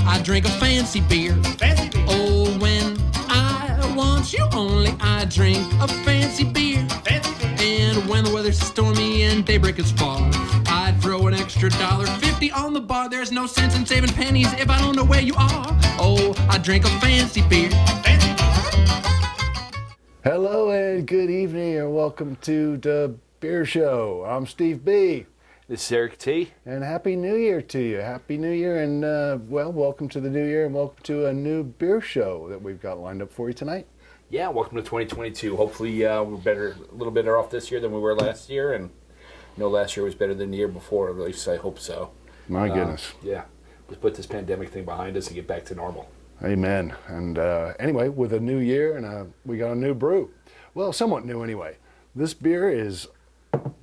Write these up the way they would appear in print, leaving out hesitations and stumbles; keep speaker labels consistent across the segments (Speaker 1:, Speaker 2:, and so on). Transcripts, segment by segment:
Speaker 1: I drink a fancy beer.
Speaker 2: Fancy beer.
Speaker 1: Oh, when I want you only, I drink a fancy beer.
Speaker 2: Fancy beer.
Speaker 1: And when the weather's stormy and daybreak is far, I'd throw an extra $1.50 on the bar. There's no sense in saving pennies if I don't know where you are. Oh, I drink a fancy beer.
Speaker 2: Fancy beer.
Speaker 3: Hello and good evening and welcome to the Beer Show. I'm Steve B.
Speaker 4: This is Eric T.
Speaker 3: And Happy New Year to you. Happy New Year and welcome to the new year and welcome to a new beer show that we've got lined up for you tonight.
Speaker 4: Yeah, welcome to 2022. Hopefully we're a little better off this year than we were last year, and last year was better than the year before. At least I hope so.
Speaker 3: My goodness.
Speaker 4: Yeah, let's put this pandemic thing behind us and get back to normal.
Speaker 3: Amen. And anyway, with a new year and we got a new brew. Well, somewhat new anyway. This beer is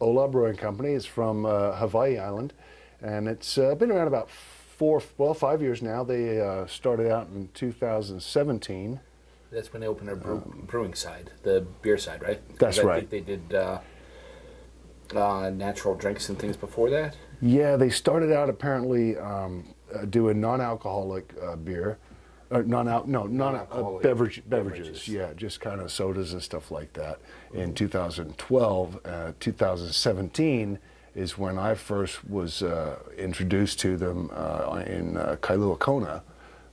Speaker 3: Ola Brewing Company. It's from Hawaii Island, and it's been around about 5 years now. They started out in 2017.
Speaker 4: That's when they opened their brewing side, the beer side, right?
Speaker 3: That's right.
Speaker 4: I think they did natural drinks and things before that.
Speaker 3: Yeah, they started out apparently doing non-alcoholic beer. Non-alcoholic beverages. Yeah, just kind of sodas and stuff like that. In 2012, 2017 is when I first was introduced to them in Kailua, Kona.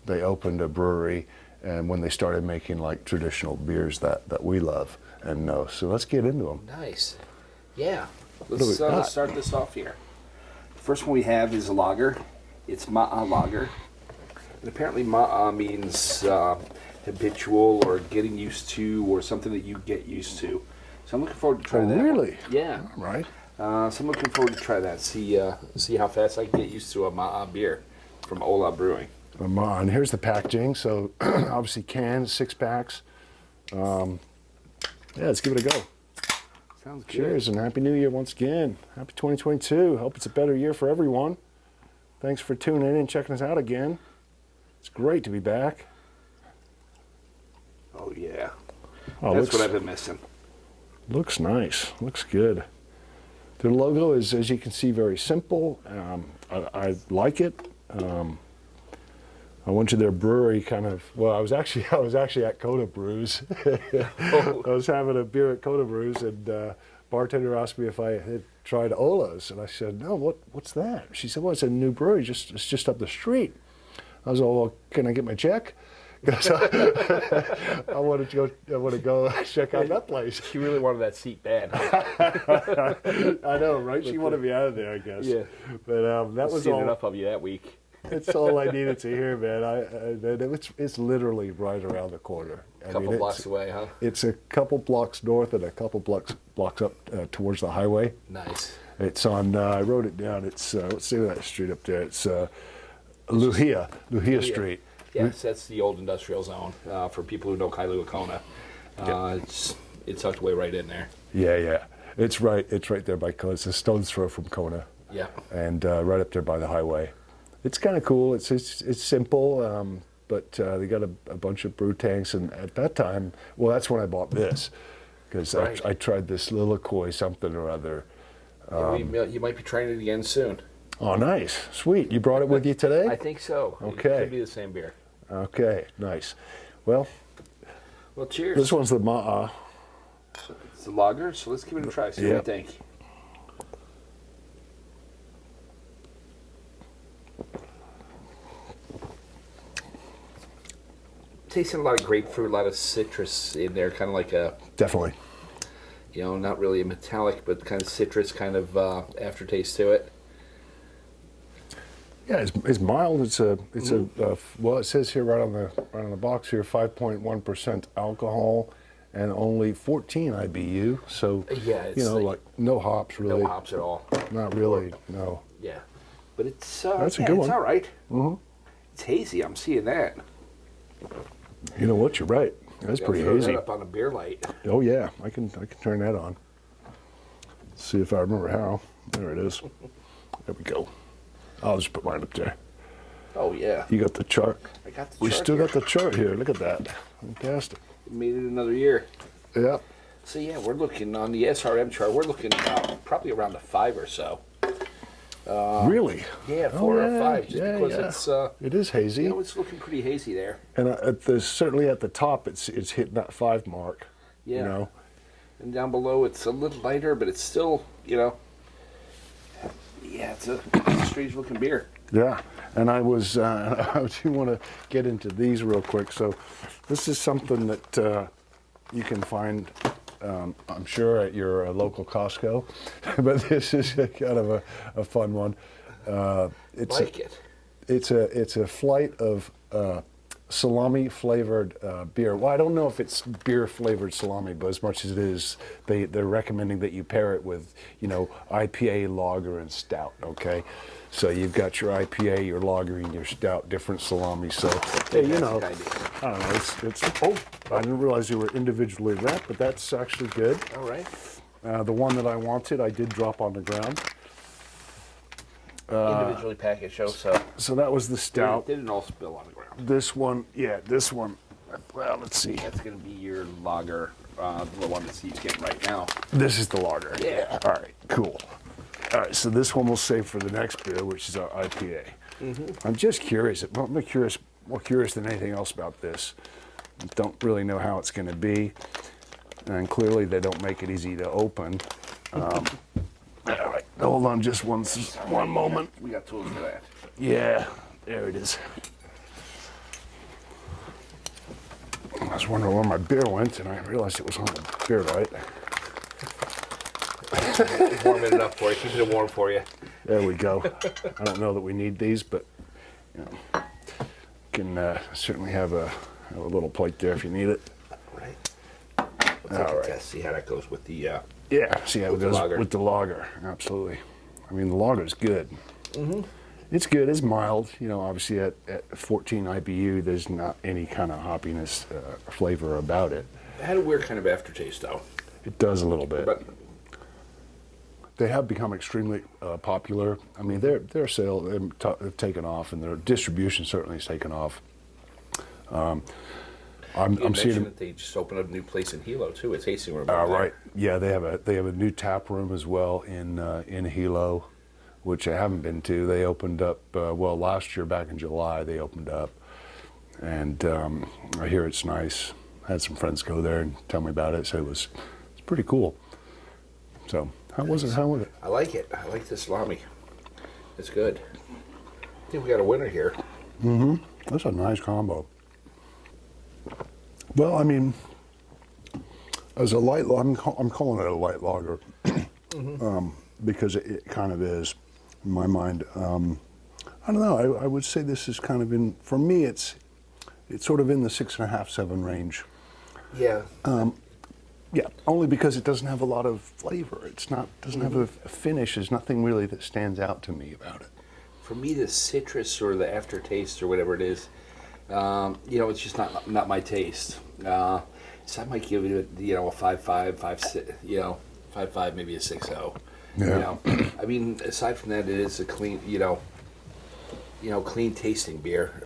Speaker 3: They opened a brewery, and when they started making like traditional beers that we love and know. So let's get into them.
Speaker 4: Nice. Yeah.
Speaker 3: Let's
Speaker 4: Start this off here. The first one we have is a lager. It's Ma'a Lager. And apparently ma'a means habitual or getting used to or something that you get used to. So I'm looking forward to trying that.
Speaker 3: Really?
Speaker 4: One. Yeah.
Speaker 3: All right.
Speaker 4: So I'm looking forward to try that. See how fast I can get used to a ma'a beer from Ola Brewing.
Speaker 3: And here's the packaging. So obviously cans, 6-packs. Yeah, let's give it a go.
Speaker 4: Sounds good.
Speaker 3: Cheers and Happy New Year once again. Happy 2022. Hope it's a better year for everyone. Thanks for tuning in and checking us out again. It's great to be back.
Speaker 4: Oh, yeah.
Speaker 3: Oh,
Speaker 4: That's what I've been missing.
Speaker 3: Looks nice. Looks good. Their logo is, as you can see, very simple. I like it. I went to their brewery I was actually at Kona Brews. I was having a beer at Kona Brews, and bartender asked me if I had tried Ola's, and I said, no, what's that? She said, well, it's a new brewery, it's just up the street. I was all, well, can I get my check? Because I want to go check out that place.
Speaker 4: She really wanted that seat bad.
Speaker 3: Huh? I know, right? She wanted me out of there, I guess.
Speaker 4: Yeah.
Speaker 3: But that was all.
Speaker 4: Enough of you that week.
Speaker 3: It's all I needed to hear, man. It's literally right around the corner.
Speaker 4: A couple blocks away, huh?
Speaker 3: It's a couple blocks north and a couple blocks up towards the highway.
Speaker 4: Nice.
Speaker 3: It's on. I wrote it down. It's let's see that street up there. It's Luhia Street.
Speaker 4: Yes, that's the old industrial zone for people who know Kailua, Kona. It's tucked away right in there.
Speaker 3: Yeah. It's right there by Kona. It's a stone's throw from Kona.
Speaker 4: Yeah.
Speaker 3: And right up there by the highway. It's kind of cool. It's simple, but they got a bunch of brew tanks. And at that time, well, that's when I bought this, because
Speaker 4: right.
Speaker 3: I tried this Lilikoi something or other.
Speaker 4: You might be trying it again soon.
Speaker 3: Oh, nice. Sweet. You brought it with you today?
Speaker 4: I think so.
Speaker 3: Okay.
Speaker 4: It could be the same beer.
Speaker 3: Okay, nice. Well,
Speaker 4: cheers.
Speaker 3: This one's the Ma'a.
Speaker 4: It's the lager, so let's give it a try. See what you think. Tasting a lot of grapefruit, a lot of citrus in there, kind of like a...
Speaker 3: Definitely.
Speaker 4: Not really a metallic, but kind of citrus kind of aftertaste to it.
Speaker 3: Yeah, it's mild. Well, it says here right on the box here, 5.1% alcohol and only 14 IBU. So
Speaker 4: yeah, it's
Speaker 3: like no hops really.
Speaker 4: No hops at all.
Speaker 3: Not really, no.
Speaker 4: Yeah, but it's
Speaker 3: that's a good one.
Speaker 4: It's all right.
Speaker 3: Mm-hmm.
Speaker 4: It's hazy. I'm seeing that.
Speaker 3: You know what? You're right. That's pretty hazy.
Speaker 4: That up on a beer light.
Speaker 3: Oh yeah, I can turn that on. Let's see if I remember how. There it is. There we go. I'll just put mine up there.
Speaker 4: Oh, yeah.
Speaker 3: You got the chart?
Speaker 4: I got the chart.
Speaker 3: We still got the chart here. Look at that. Fantastic.
Speaker 4: Made it another year.
Speaker 3: Yeah.
Speaker 4: So, yeah, we're looking on the SRM chart. We're looking probably around a 5 or so.
Speaker 3: Really?
Speaker 4: Yeah, 4 or 5, just
Speaker 3: yeah,
Speaker 4: because
Speaker 3: yeah.
Speaker 4: it's
Speaker 3: It is hazy.
Speaker 4: you know, it's looking pretty hazy there.
Speaker 3: And certainly at the top, it's hitting that 5 mark.
Speaker 4: Yeah.
Speaker 3: You know.
Speaker 4: And down below, it's a little lighter, but it's still, you know, yeah, it's a strange looking beer.
Speaker 3: Yeah, and I do want to get into these real quick. So, this is something that you can find, I'm sure, at your local Costco, but this is kind of a fun one. It's a flight of salami flavored beer. Well, I don't know if it's beer flavored salami, but as much as it is, they're recommending that you pair it with, you know, IPA, lager, and stout. Okay, so you've got your IPA, your lager, and your stout, different salami. So hey, you know, I don't know. It's I didn't realize they were individually wrapped, but that's actually good.
Speaker 4: All right.
Speaker 3: The one that I wanted, I did drop on the ground.
Speaker 4: Individually packaged,
Speaker 3: So that was the stout.
Speaker 4: They didn't all spill on the ground.
Speaker 3: This one, this one. Well, let's see.
Speaker 4: That's going to be your lager, the one that Steve's getting right now.
Speaker 3: This is the lager.
Speaker 4: Yeah.
Speaker 3: All right, cool. All right, so this one we'll save for the next beer, which is our IPA. I'm just curious. I'm more curious than anything else about this. I don't really know how it's going to be, and clearly they don't make it easy to open. All right, hold on just one moment.
Speaker 4: We got tools for that.
Speaker 3: Yeah, there it is. I was wondering where my beer went, and I realized it was on the beer light.
Speaker 4: Warm it up for you. Keep it warm for you.
Speaker 3: There we go. I don't know that we need these, but you know, can certainly have a little plate there if you need it.
Speaker 4: Right. We'll take a test, see how that goes with the.
Speaker 3: Yeah, see how it goes
Speaker 4: lager.
Speaker 3: with the lager. Absolutely. I mean, the lager's good. It's good. It's mild. You know, obviously at 14 IBU, there's not any kind of hoppiness flavor about it.
Speaker 4: It had a weird kind of aftertaste, though.
Speaker 3: It does a little bit.
Speaker 4: But
Speaker 3: they have become extremely popular. I mean, their sales have taken off, and their distribution certainly has taken off. I'm seeing them.
Speaker 4: That they just opened up a new place in Hilo too. A tasting room.
Speaker 3: Right. Yeah, they have a new tap room as well in Hilo, which I haven't been to. They opened up last year back in July. They opened up, and I hear it's nice. I had some friends go there and tell me about it. So it's pretty cool. So how was it?
Speaker 4: I like it. I like the salami. It's good. I think we got a winner here.
Speaker 3: That's a nice combo. Well, I mean, as a light, I'm calling it a light lager because it kind of is, in my mind. I don't know. I would say this is kind of for me, it's sort of in the 6.5, 7 range.
Speaker 4: Yeah.
Speaker 3: Yeah, only because it doesn't have a lot of flavor. Doesn't have a finish. There's nothing really that stands out to me about it.
Speaker 4: For me, the citrus or the aftertaste or whatever it is, you know, it's just not my taste. So I might give it, you know, a 5.5, 5.6, you know, 5.5, maybe a 6.0.
Speaker 3: Yeah.
Speaker 4: You know, I mean, aside from that, it is a clean, you know, clean tasting beer.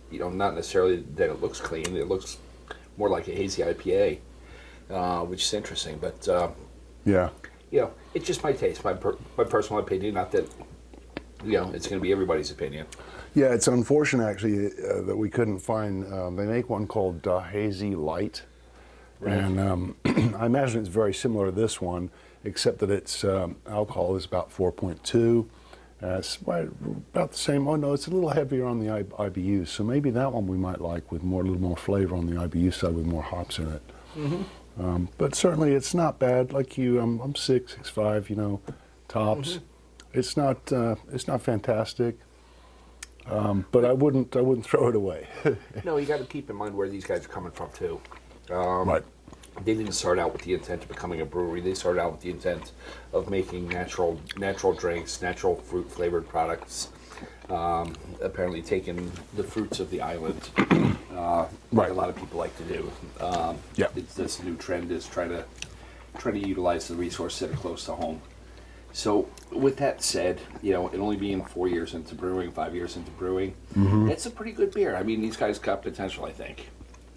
Speaker 4: You know, not necessarily that it looks clean. It looks more like a hazy IPA, which is interesting. But
Speaker 3: Yeah.
Speaker 4: you know, it's just my taste, my personal opinion. Not that, you know, it's going to be everybody's opinion.
Speaker 3: Yeah, it's unfortunate actually that we couldn't find. They make one called Hazy Light,
Speaker 4: Right.
Speaker 3: and I imagine it's very similar to this one, except that its alcohol is about 4.2. It's about the same. Oh no, it's a little heavier on the IBU, so maybe that one we might like with a little more flavor on the IBU side with more hops in it. But certainly it's not bad. Like you, I'm 6.5, you know, tops. It's not fantastic. But I wouldn't throw it away.
Speaker 4: No, you got to keep in mind where these guys are coming from too.
Speaker 3: Right.
Speaker 4: They didn't start out with the intent of becoming a brewery. They started out with the intent of making natural drinks, natural fruit flavored products. Apparently, taking the fruits of the island, like
Speaker 3: Right.
Speaker 4: a lot of people like to do.
Speaker 3: Yeah.
Speaker 4: It's this new trend is trying to utilize the resources that are close to home. So, with that said, you know, it only being 4 years into brewing, 5 years into brewing, it's a pretty good beer. I mean, these guys got potential, I think.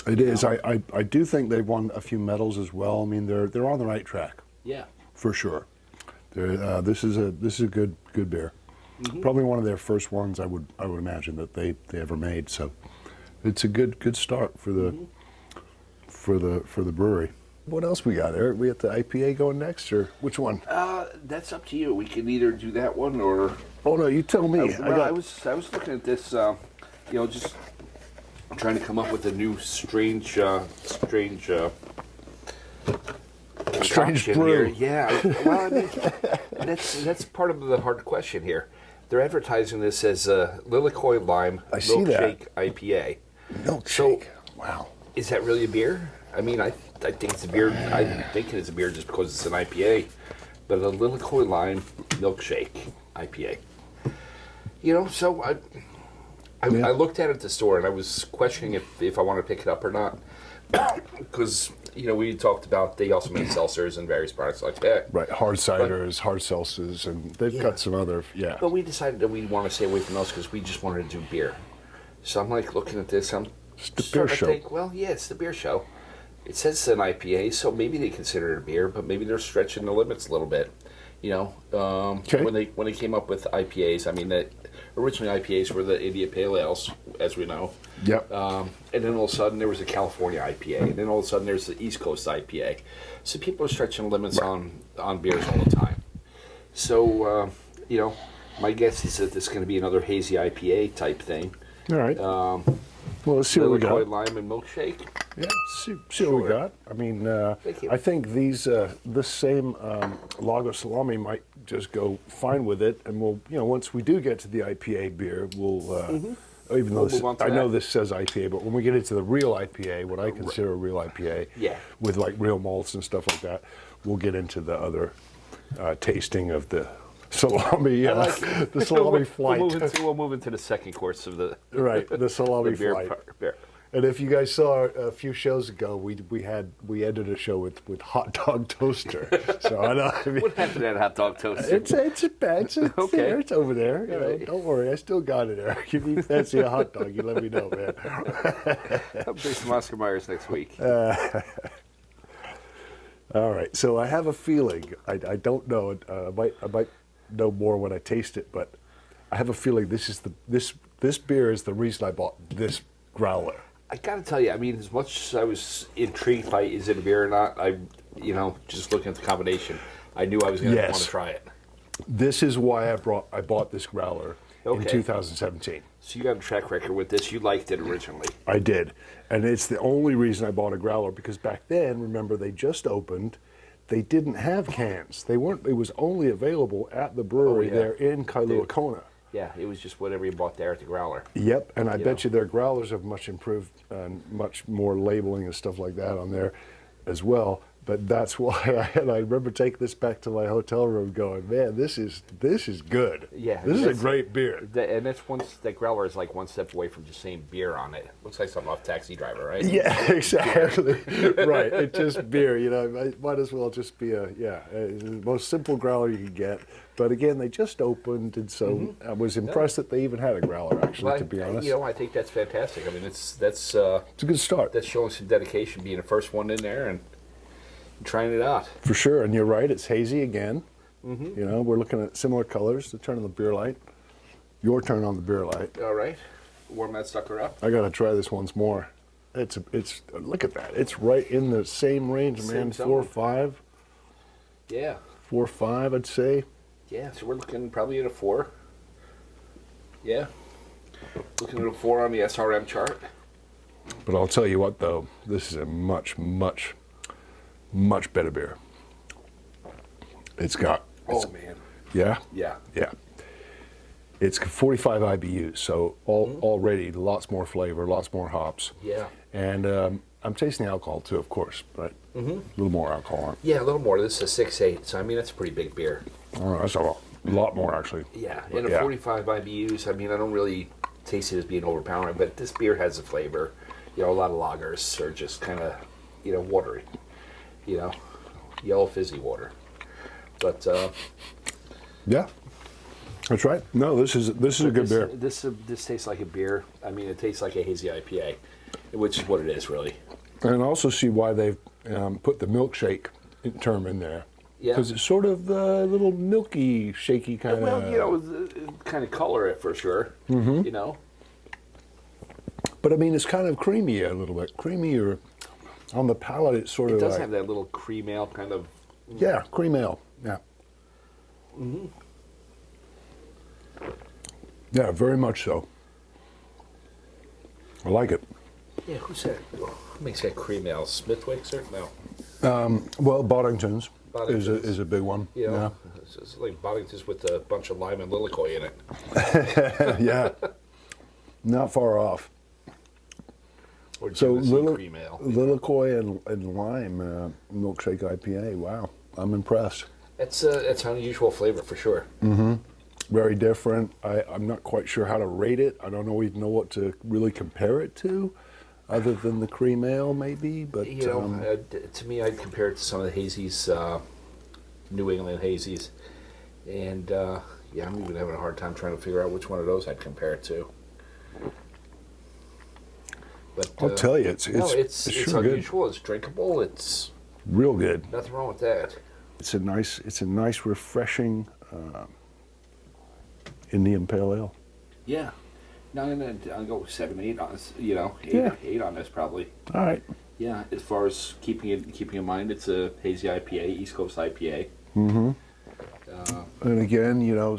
Speaker 3: It is. I do think they've won a few medals as well. I mean, they're on the right track
Speaker 4: Yeah.
Speaker 3: for sure. This is a good beer. Probably one of their first ones I would imagine that they ever made. So it's a good start for the brewery. What else we got, Eric? We got the IPA going next, or which one?
Speaker 4: That's up to you. We can either do that one or.
Speaker 3: Oh no, you tell me.
Speaker 4: I was looking at this. Just trying to come up with a new strange
Speaker 3: brew.
Speaker 4: Here. Yeah. Well, I mean, that's part of the hard question here. They're advertising this as a Lilikoi Lime Milkshake IPA.
Speaker 3: Milkshake.
Speaker 4: So,
Speaker 3: wow.
Speaker 4: Is that really a beer? I mean, I think it's a beer. I think it is a beer just because it's an IPA. But a Lilikoi Lime Milkshake IPA. So I looked at it at the store and I was questioning if I want to pick it up or not. Because, we talked about they also make seltzers and various products like that.
Speaker 3: Right, hard ciders, hard seltzers, and they've got some other,
Speaker 4: But we decided that we want to stay away from those because we just wanted to do beer. So I'm like looking at this,
Speaker 3: it's the beer show.
Speaker 4: It's the beer show. It says it's an IPA, so maybe they consider it a beer, but maybe they're stretching the limits a little bit. When they came up with IPAs, I mean, originally IPAs were the India Pale Ales, as we know.
Speaker 3: Yep.
Speaker 4: And then all of a sudden there was a California IPA, and then all of a sudden there's the East Coast IPA. So people are stretching limits on beers all the time. So, my guess is that this is going to be another hazy IPA type thing.
Speaker 3: All right. Well, let's see what we got.
Speaker 4: Lilikoi Lime and Milkshake.
Speaker 3: Yeah, see what we got. I mean, I think this same Lago Salami might just go fine with it, and we'll, once we do get to the IPA beer, we'll, even though I know this says IPA, but when we get into the real IPA, what I consider a real IPA, with like real malts and stuff like that, we'll get into the other tasting of the salami, the salami flight.
Speaker 4: We'll move into the second course of the
Speaker 3: the salami
Speaker 4: beer
Speaker 3: flight.
Speaker 4: Beer.
Speaker 3: And if you guys saw a few shows ago, we ended a show with hot dog toaster. So I know. I mean,
Speaker 4: What happened to that hot dog toaster?
Speaker 3: it's
Speaker 4: Okay.
Speaker 3: there. It's over there.
Speaker 4: Right.
Speaker 3: Don't worry, I still got it, Eric. If you fancy a hot dog, you let me know, man.
Speaker 4: I'll bring some Oscar Myers next week.
Speaker 3: All right. So I have a feeling. I don't know. I might know more when I taste it, but I have a feeling this beer is the reason I bought this growler.
Speaker 4: I gotta tell you, I mean, as much as I was intrigued by is it a beer or not, just looking at the combination, I knew I was going to want to try it.
Speaker 3: This is why I bought this growler in 2017.
Speaker 4: So you got a track record with this. You liked it originally.
Speaker 3: I did, and it's the only reason I bought a growler because back then, remember, they just opened. They didn't have cans. They weren't. It was only available at the brewery there in Kailua, Kona.
Speaker 4: Yeah, it was just whatever you bought there at the growler.
Speaker 3: Yep, and I bet you their growlers have much improved and much more labeling and stuff like that on there as well. But that's why I remember taking this back to my hotel room going, man, this is good.
Speaker 4: Yeah.
Speaker 3: This is a great beer.
Speaker 4: And that's that growler is like one step away from just saying beer on it. Looks like something off Taxi Driver, right?
Speaker 3: Yeah, exactly. Right. It's just beer, It might as well just be the most simple growler you can get. But again, they just opened, and so I was impressed that they even had a growler, actually, to be honest.
Speaker 4: I think that's fantastic. I mean, it's
Speaker 3: a good start.
Speaker 4: That's showing some dedication, being the first one in there and trying it out.
Speaker 3: For sure, and you're right, it's hazy again. We're looking at similar colors. The turn on the beer light. Your turn on the beer light.
Speaker 4: All right. Warm that sucker up.
Speaker 3: I got to try this once more. It's look at that. It's right in the same range, man. 4.5.
Speaker 4: Yeah.
Speaker 3: 4.5, I'd say.
Speaker 4: Yeah, so we're looking probably at a 4. Yeah. Looking at a 4 on the SRM chart.
Speaker 3: But I'll tell you what, though, this is a much, much, much better beer. It's got...
Speaker 4: Oh, man.
Speaker 3: Yeah?
Speaker 4: Yeah.
Speaker 3: Yeah. It's 45 IBUs, so already lots more flavor, lots more hops.
Speaker 4: Yeah.
Speaker 3: And I'm tasting the alcohol, too, of course, but a little more alcohol on it.
Speaker 4: Yeah, a little more. This is a 6.8, so I mean, that's a pretty big beer.
Speaker 3: Oh, that's a lot more, actually.
Speaker 4: Yeah, and a 45 IBUs, I mean, I don't really taste it as being overpowering, but this beer has a flavor. A lot of lagers are just kind of, watery. Yellow fizzy water. But
Speaker 3: yeah, that's right. No, this is a good beer.
Speaker 4: This tastes like a beer. I mean, it tastes like a hazy IPA, which is what it is, really.
Speaker 3: And I also see why they've put the milkshake term in there.
Speaker 4: Yeah.
Speaker 3: Because it's sort of a little milky, shaky kind of.
Speaker 4: Well, you know, kind of color it for sure. You know.
Speaker 3: But I mean, it's kind of creamy a little bit. Creamy or on the palate, it's sort
Speaker 4: It
Speaker 3: of
Speaker 4: does
Speaker 3: like,
Speaker 4: have that little cream ale kind of.
Speaker 3: yeah, cream ale. Yeah. Yeah, very much so. I like it.
Speaker 4: Yeah, who makes that cream ale? Smithwick's or no?
Speaker 3: Well, Boddington's,
Speaker 4: Boddington's.
Speaker 3: is a big one.
Speaker 4: You know,
Speaker 3: Yeah.
Speaker 4: it's like Boddington's with a bunch of lime and lilikoi in it.
Speaker 3: Yeah. Not far off.
Speaker 4: Or
Speaker 3: So
Speaker 4: Genesee cream ale.
Speaker 3: lilikoi and lime milkshake IPA. Wow, I'm impressed.
Speaker 4: It's an unusual flavor for sure.
Speaker 3: Very different. I'm not quite sure how to rate it. I don't even know what to really compare it to, other than the cream ale maybe. But
Speaker 4: You know, to me, I'd compare it to some of the hazies, New England hazies, and yeah, I'm even having a hard time trying to figure out which one of those I'd compare it to. But
Speaker 3: I'll tell you, it's sure good.
Speaker 4: unusual. It's drinkable. It's
Speaker 3: Real good.
Speaker 4: nothing wrong with that.
Speaker 3: It's a nice, refreshing Indian Pale Ale.
Speaker 4: Yeah. Now I'll go with 7, 8 on this. You know, 8,
Speaker 3: Yeah.
Speaker 4: 8 on this probably.
Speaker 3: All right.
Speaker 4: Yeah. As far as keeping in mind, it's a hazy IPA, East Coast IPA.
Speaker 3: And again, you know,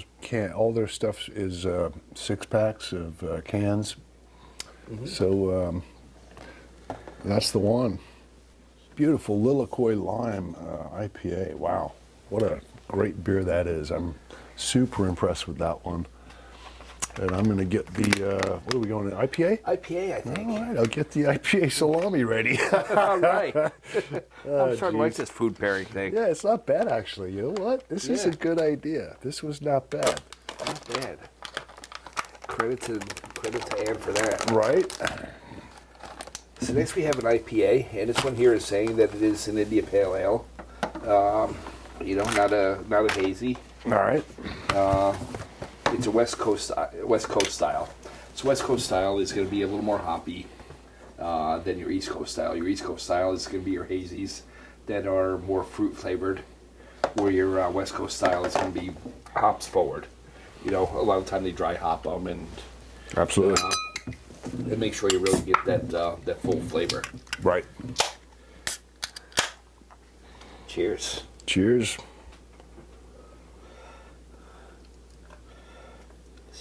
Speaker 3: all their stuff is 6-packs of cans. So that's the one. Beautiful Lilikoi Lime IPA. Wow, what a great beer that is. I'm super impressed with that one. And I'm going to get the, what are we going to, IPA?
Speaker 4: IPA, I think.
Speaker 3: All right, I'll get the IPA salami ready.
Speaker 4: All right. I'm starting to like
Speaker 3: geez.
Speaker 4: this food pairing thing.
Speaker 3: Yeah, it's not bad actually. You know what? This is a
Speaker 4: Yeah.
Speaker 3: good idea. This was not bad.
Speaker 4: Not bad. Credit to Ann for that.
Speaker 3: Right?
Speaker 4: So next we have an IPA, and this one here is saying that it is an India Pale Ale. You know, not a hazy.
Speaker 3: All right.
Speaker 4: It's a West Coast style. So West Coast style is going to be a little more hoppy than your East Coast style. Your East Coast style is going to be your hazies that are more fruit flavored, where your West Coast style is going to be hops forward. You know, a lot of the time they dry hop them and
Speaker 3: Absolutely.
Speaker 4: make sure you really get that full flavor.
Speaker 3: Right.
Speaker 4: Cheers.
Speaker 3: Cheers.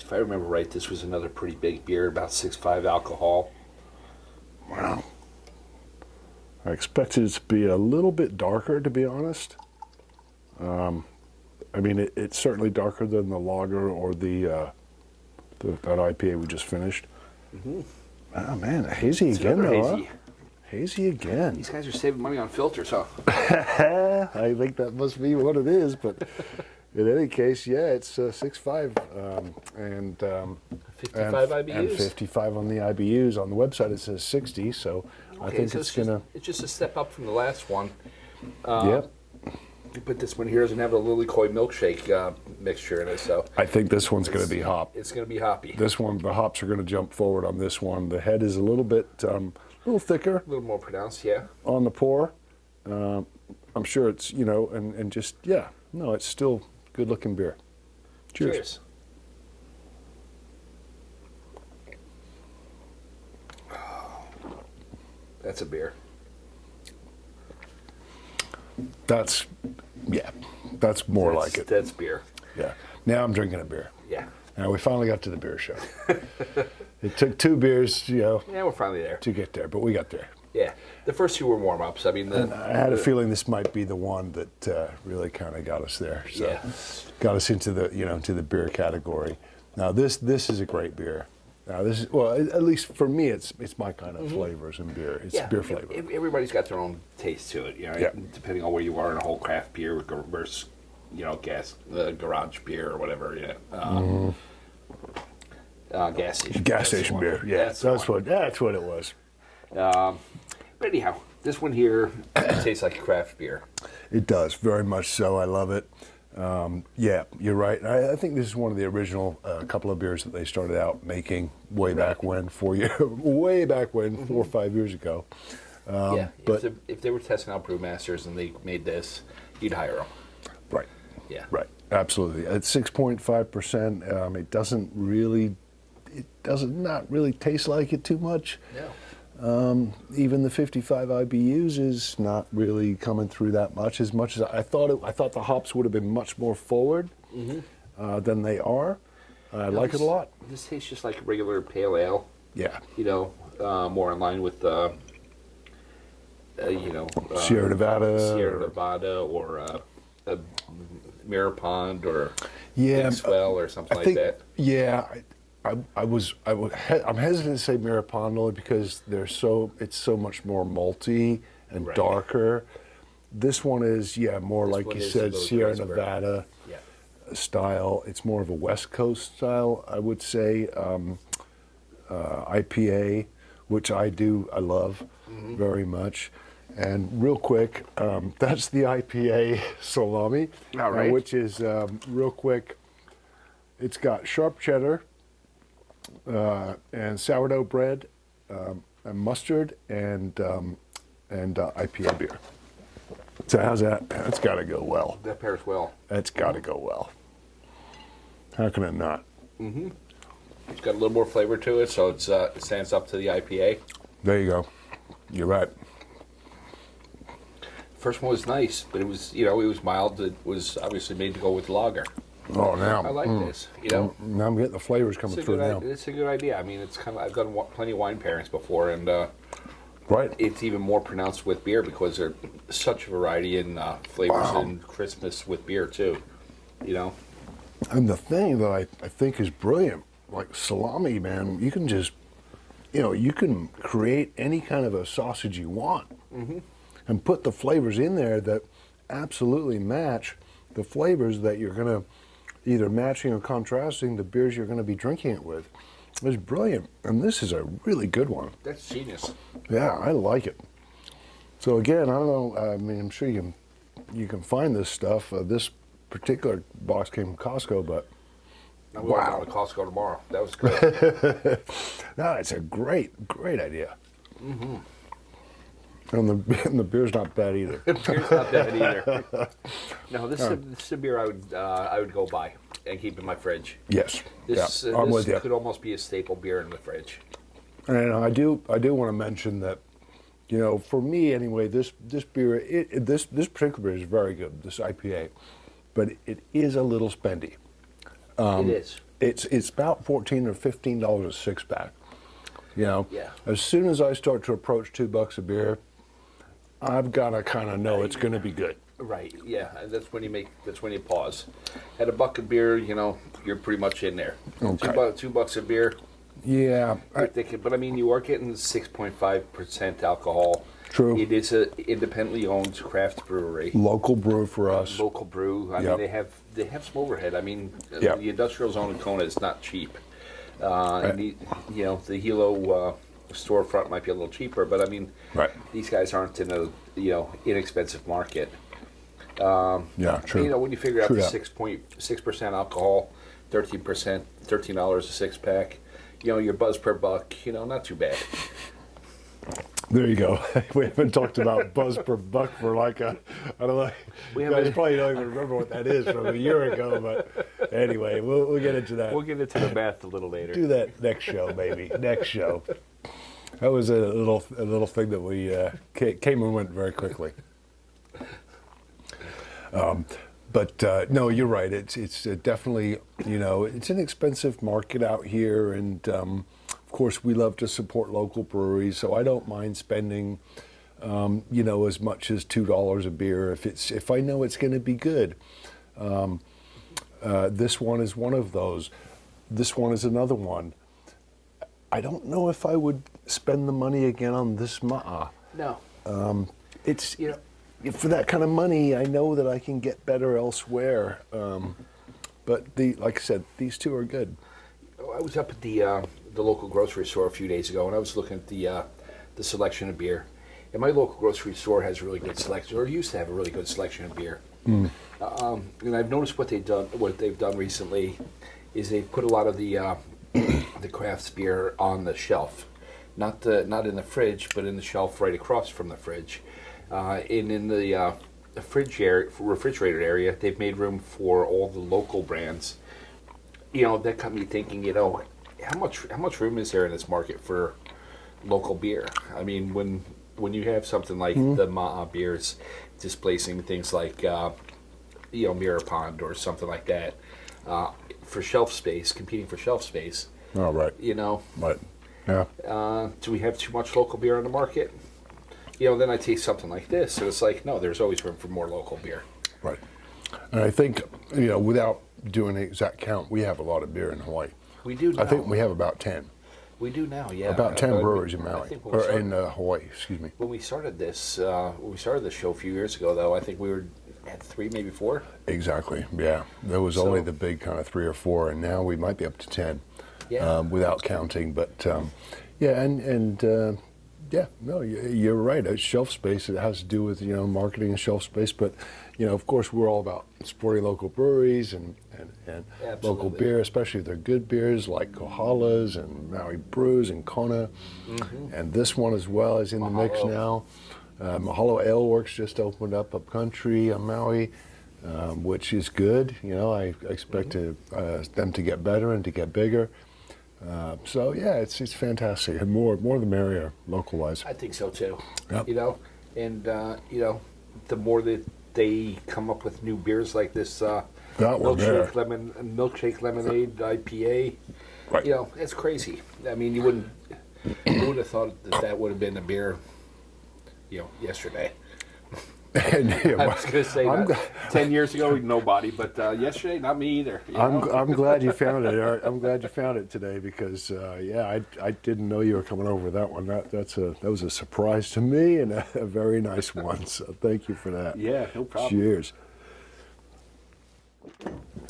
Speaker 4: If I remember right, this was another pretty big beer, about 6.5 alcohol.
Speaker 3: Wow. I expected it to be a little bit darker, to be honest. I mean, it's certainly darker than the lager or that IPA we just finished. Oh man, hazy
Speaker 4: It's
Speaker 3: again,
Speaker 4: another
Speaker 3: though.
Speaker 4: hazy.
Speaker 3: Huh? Hazy again.
Speaker 4: These guys are saving money on filters, huh?
Speaker 3: I think that must be what it is, but in any case, yeah, it's 6.5 and
Speaker 4: 55 IBUs?
Speaker 3: and 55 on the IBUs. On the website, it says 60, so I think
Speaker 4: so
Speaker 3: it's gonna.
Speaker 4: It's just a step up from the last one.
Speaker 3: Yep.
Speaker 4: But this one here doesn't have a lilikoi milkshake mixture in it, so
Speaker 3: I think this one's gonna be hop.
Speaker 4: it's going to be hoppy.
Speaker 3: This one, the hops are going to jump forward on this one. The head is a little bit, a little thicker
Speaker 4: A little more pronounced, yeah.
Speaker 3: on the pour. I'm sure it's, you know, and just, yeah, no, it's still good looking beer. Cheers.
Speaker 4: That's a beer.
Speaker 3: That's more like it.
Speaker 4: That's beer.
Speaker 3: Yeah. Now I'm drinking a beer.
Speaker 4: Yeah.
Speaker 3: Now we finally got to the beer show. It took 2 beers, you know,
Speaker 4: Yeah, we're finally there.
Speaker 3: to get there, but we got there.
Speaker 4: Yeah. The first 2 were warm-ups. I mean,
Speaker 3: I had a feeling this might be the one that really kind of got us there. So
Speaker 4: Yeah.
Speaker 3: got us into the, you know, to the beer category. Now this is a great beer. Now this is, well, at least for me, it's my kind of flavors in beer. It's beer flavor.
Speaker 4: Everybody's got their own taste to it, you know,
Speaker 3: Yeah.
Speaker 4: depending on where you are in a whole craft beer versus, you know, garage beer or whatever, yeah. Gas station.
Speaker 3: Gas
Speaker 4: That's the
Speaker 3: station
Speaker 4: one.
Speaker 3: beer. Yeah,
Speaker 4: That's the one.
Speaker 3: that's what it was.
Speaker 4: But anyhow, this one here tastes like a craft beer.
Speaker 3: It does very much so. I love it. Yeah, you're right. I think this is one of the original couple of beers that they started out making way back when, 4 or 5 years ago.
Speaker 4: Yeah,
Speaker 3: but
Speaker 4: if they were testing out brewmasters and they made this, you'd hire them. Yeah.
Speaker 3: Right. Absolutely. At 6.5%, it does not really taste like it too much.
Speaker 4: No.
Speaker 3: Even the 55 IBUs is not really coming through that much as I thought. I thought the hops would have been much more forward than they are. I like it a lot.
Speaker 4: This tastes just like a regular pale ale.
Speaker 3: Yeah.
Speaker 4: You know, more in line with
Speaker 3: Sierra
Speaker 4: Nevada or a Mirror Pond or Big Swell or something like that.
Speaker 3: Yeah, I'm hesitant to say Mirror Pond only because it's so much more malty and darker. This one is more like you said, Sierra Nevada style. It's more of a West Coast style, I would say. IPA, which I love very much. And real quick, that's the IPA salami,
Speaker 4: All right.
Speaker 3: which is real quick. It's got sharp cheddar and sourdough bread, and mustard, and IPA beer. So how's that? That's got to go well.
Speaker 4: That pairs well.
Speaker 3: That's got to go well. How can it not?
Speaker 4: It's got a little more flavor to it, so it stands up to the IPA.
Speaker 3: There you go. You're right.
Speaker 4: First one was nice, but it was mild. It was obviously made to go with lager.
Speaker 3: Oh, now
Speaker 4: I like this. You know,
Speaker 3: now I'm getting the flavors coming through now.
Speaker 4: It's a good idea. I mean, it's kind of I've done plenty of wine pairings before, and
Speaker 3: Right.
Speaker 4: it's even more pronounced with beer because there's such a variety in flavors and crispness with beer too. You know,
Speaker 3: And the thing that I think is brilliant, like salami, man, you can just, you can create any kind of a sausage you want and put the flavors in there that absolutely match the flavors that you're going to either matching or contrasting the beers you're going to be drinking it with. It's brilliant. And this is a really good one.
Speaker 4: that's genius.
Speaker 3: Yeah, I like it. So again, I don't know, I mean, I'm sure you can find this stuff. This particular box came from Costco, but
Speaker 4: Now we're going to Costco tomorrow. That was great.
Speaker 3: no, it's a great idea. And the beer's not bad either.
Speaker 4: Beer's not bad either. No, this is a beer I would go buy and keep in my fridge.
Speaker 3: Yes,
Speaker 4: This,
Speaker 3: I'm with you.
Speaker 4: could almost be a staple beer in the fridge.
Speaker 3: And I do want to mention that, for me anyway, this beer, this particular beer is very good. This IPA, but it is a little spendy.
Speaker 4: It is.
Speaker 3: It's about $14 or $15 a six pack.
Speaker 4: Yeah.
Speaker 3: As soon as I start to approach $2 a beer, I've got to kind of know it's going to be good.
Speaker 4: Right. Yeah. And that's when you pause. At $1 a beer, you're pretty much in there.
Speaker 3: Okay.
Speaker 4: $2 a beer.
Speaker 3: Yeah.
Speaker 4: But I mean, you are getting 6.5% alcohol.
Speaker 3: True.
Speaker 4: It is a independently owned craft brewery.
Speaker 3: Local brew for us.
Speaker 4: Local brew. I mean, they have some overhead. I mean,
Speaker 3: Yep.
Speaker 4: the industrial zone in Kona is not cheap. And the Hilo storefront might be a little cheaper, but I mean, these guys aren't in a inexpensive market.
Speaker 3: Yeah, true.
Speaker 4: When you figure out
Speaker 3: True
Speaker 4: the
Speaker 3: that.
Speaker 4: 6.6% alcohol, $13 a six pack, your buzz per buck, not too bad.
Speaker 3: There you go. We haven't talked about buzz per buck for I don't know. You guys probably don't even remember what that is from a year ago, but anyway, we'll get into that.
Speaker 4: We'll get into the math a little later.
Speaker 3: Do that next show, maybe. Next show. That was a little thing that we came and went very quickly. But no, you're right. It's definitely it's an expensive market out here, and of course we love to support local breweries. So I don't mind spending as much as $2 a beer if I know it's going to be good. This one is one of those. This one is another one. I don't know if I would spend the money again on this ma'a.
Speaker 4: No.
Speaker 3: It's for that kind of money, I know that I can get better elsewhere. But like I said, these two are good.
Speaker 4: I was up at the local grocery store a few days ago, and I was looking at the selection of beer. And my local grocery store has a really good selection, or used to have a really good selection of beer. And I've noticed what they've done recently is they put a lot of the craft beer on the shelf, not in the fridge, but in the shelf right across from the fridge. And in the refrigerated area, they've made room for all the local brands. That got me thinking. How much room is there in this market for local beer? I mean, when you have something like the Ma'a beers displacing things like Mirror Pond or something like that for shelf space, competing for shelf space.
Speaker 3: Oh, right. Right. Yeah.
Speaker 4: Do we have too much local beer on the market? Then I taste something like this, and it's like, no, there's always room for more local beer.
Speaker 3: Right. And I think, without doing an exact count, we have a lot of beer in Hawaii.
Speaker 4: We do now.
Speaker 3: I think we have about 10.
Speaker 4: We do now, yeah.
Speaker 3: About 10 breweries in Maui, or in Hawaii, excuse me.
Speaker 4: When we started this show a few years ago, though, I think we were at 3, maybe 4.
Speaker 3: Exactly, yeah. There was only the big kind of 3 or 4, and now we might be up to 10, without counting. But you're right. It's shelf space. It has to do with marketing and shelf space. But of course, we're all about supporting local breweries and local beer, especially if they're good beers like Kohalas and Maui Brews and Kona, and this one as well is in the mix now. Mahalo Ale Works just opened up country on Maui, which is good. I expect them to get better and to get bigger. It's fantastic. And more the merrier, local-wise.
Speaker 4: I think so too.
Speaker 3: Yep.
Speaker 4: The more that they come up with new beers like this milkshake lemonade IPA,
Speaker 3: right?
Speaker 4: It's crazy. I mean, you wouldn't have thought that would have been a beer, yesterday.
Speaker 3: And,
Speaker 4: I was going to say 10 years ago, nobody, but yesterday, not me either.
Speaker 3: I'm glad you found it, Eric. I'm glad you found it today because, I didn't know you were coming over with that one. That was a surprise to me and a very nice one. So thank you for that.
Speaker 4: Yeah, no problem.
Speaker 3: Cheers.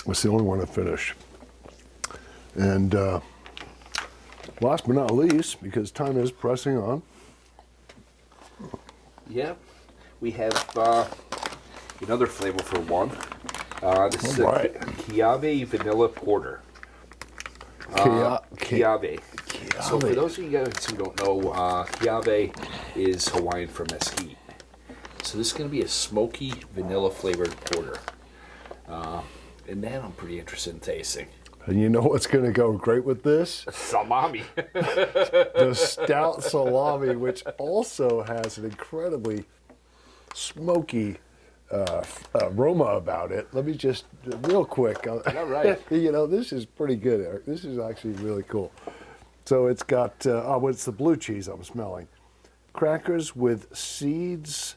Speaker 3: That's the only one I finished. And last but not least, because time is pressing on.
Speaker 4: Yeah. We have another flavor for one. This is a Kiave Vanilla Porter. Kiave. So for those of you guys who don't know, Kiave is Hawaiian for mesquite. So this is going to be a smoky vanilla flavored porter. And that I'm pretty interested in tasting.
Speaker 3: And you know what's going to go great with this?
Speaker 4: Salami.
Speaker 3: The stout salami, which also has an incredibly smoky aroma about it. Let me just, real quick.
Speaker 4: All right.
Speaker 3: This is pretty good, Eric. This is actually really cool. So it's got, it's the blue cheese I'm smelling. Crackers with seeds,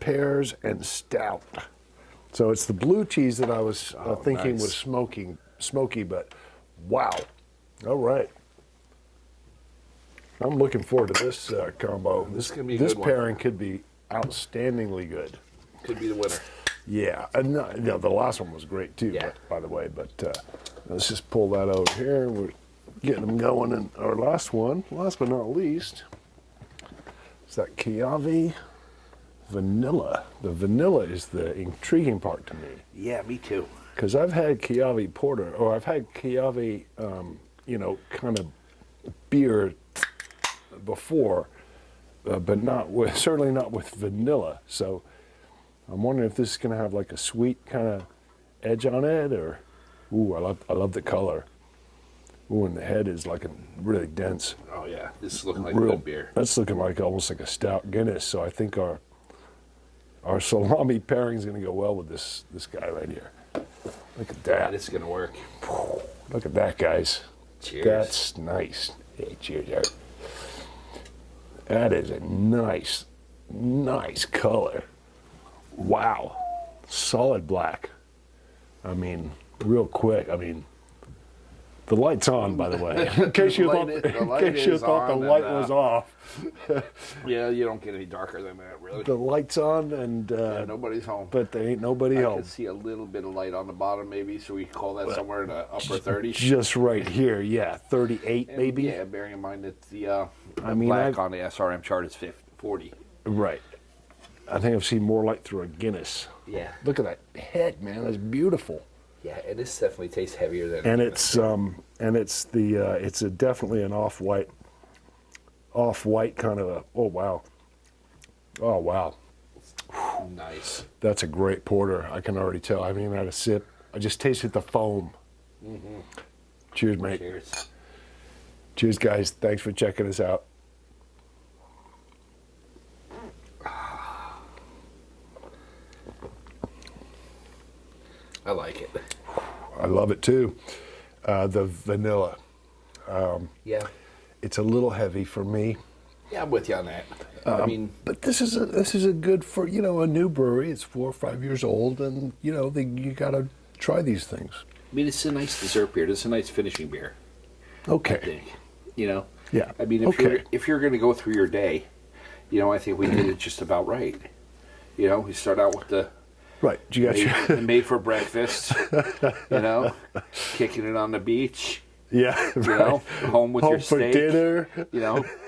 Speaker 3: pears, and stout. So it's the blue cheese that I was thinking was smoky, but wow. All right. I'm looking forward to this combo.
Speaker 4: This is gonna be a
Speaker 3: this
Speaker 4: good
Speaker 3: pairing could be outstandingly good.
Speaker 4: Could be the winner.
Speaker 3: Yeah, and the last one was great too.
Speaker 4: Yeah.
Speaker 3: By the way, but let's just pull that over here. We're getting them going, and our last one, last but not least, is that Kiave Vanilla. The vanilla is the intriguing part to me.
Speaker 4: Yeah, me too.
Speaker 3: Because I've had Kiave Porter, or I've had Kiave, kind of beer before, but certainly not with vanilla. So I'm wondering if this is going to have like a sweet kind of edge on it, or I love the color. Ooh, and the head is like really dense.
Speaker 4: Oh yeah, this is looking like good beer.
Speaker 3: That's looking like almost like a stout Guinness. So I think our salami pairing is going to go well with this guy right here. Look at that.
Speaker 4: This is going to work.
Speaker 3: Look at that, guys.
Speaker 4: Cheers.
Speaker 3: That's nice. Hey, cheers, Eric. That is a nice color. Wow. Solid black. I mean, real quick. I mean, the light's on, by the way. In case you thought the light was off.
Speaker 4: Yeah, you don't get any darker than that, really.
Speaker 3: The light's on, and
Speaker 4: nobody's home.
Speaker 3: But there ain't nobody home.
Speaker 4: I can see a little bit of light on the bottom, maybe, so we call that somewhere in the upper 30s.
Speaker 3: Just right here, yeah, 38
Speaker 4: and,
Speaker 3: maybe.
Speaker 4: Yeah, bearing in mind that the black on the SRM chart is 40.
Speaker 3: Right. I think I've seen more light through a Guinness.
Speaker 4: Yeah.
Speaker 3: Look at that head, man. That's beautiful.
Speaker 4: Yeah, and this definitely tastes heavier than.
Speaker 3: And it's definitely an off-white kind of a. Oh wow.
Speaker 4: Nice.
Speaker 3: That's a great porter. I can already tell. I haven't even had a sip. I just tasted the foam. Cheers, mate.
Speaker 4: Cheers.
Speaker 3: Cheers, guys. Thanks for checking us out.
Speaker 4: I like it.
Speaker 3: I love it too. The vanilla.
Speaker 4: Yeah.
Speaker 3: It's a little heavy for me.
Speaker 4: Yeah, I'm with you on that. I mean,
Speaker 3: But this is a good for a new brewery. It's 4 or 5 years old, and you gotta try these things.
Speaker 4: it's a nice dessert beer. It's a nice finishing beer. I
Speaker 3: Okay.
Speaker 4: think.
Speaker 3: Yeah.
Speaker 4: I mean, if you're going to go through your day, I think we did it just about right. We start out with the
Speaker 3: Right. You got your
Speaker 4: made for breakfast. Kicking it on the beach.
Speaker 3: yeah. Right.
Speaker 4: Home with
Speaker 3: Home
Speaker 4: your
Speaker 3: for
Speaker 4: steak.
Speaker 3: dinner.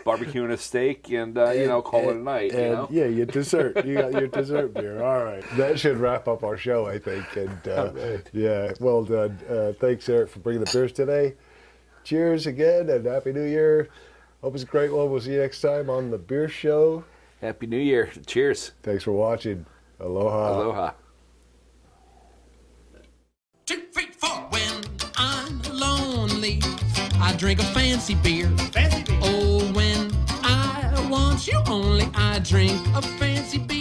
Speaker 4: Barbecuing a steak and call it a night.
Speaker 3: And yeah, your dessert. You got your dessert beer. All right. That should wrap up our show, I think. And
Speaker 4: right.
Speaker 3: yeah, well done. Thanks, Eric, for bringing the beers today. Cheers again, and Happy New Year. Hope it's a great one. We'll see you next time on the Beer Show.
Speaker 4: Happy New Year. Cheers.
Speaker 3: Thanks for watching. Aloha.
Speaker 4: Aloha.
Speaker 1: 2, 3, 4. When I'm lonely, I drink a fancy beer. Oh, when I want you only, I drink a fancy beer.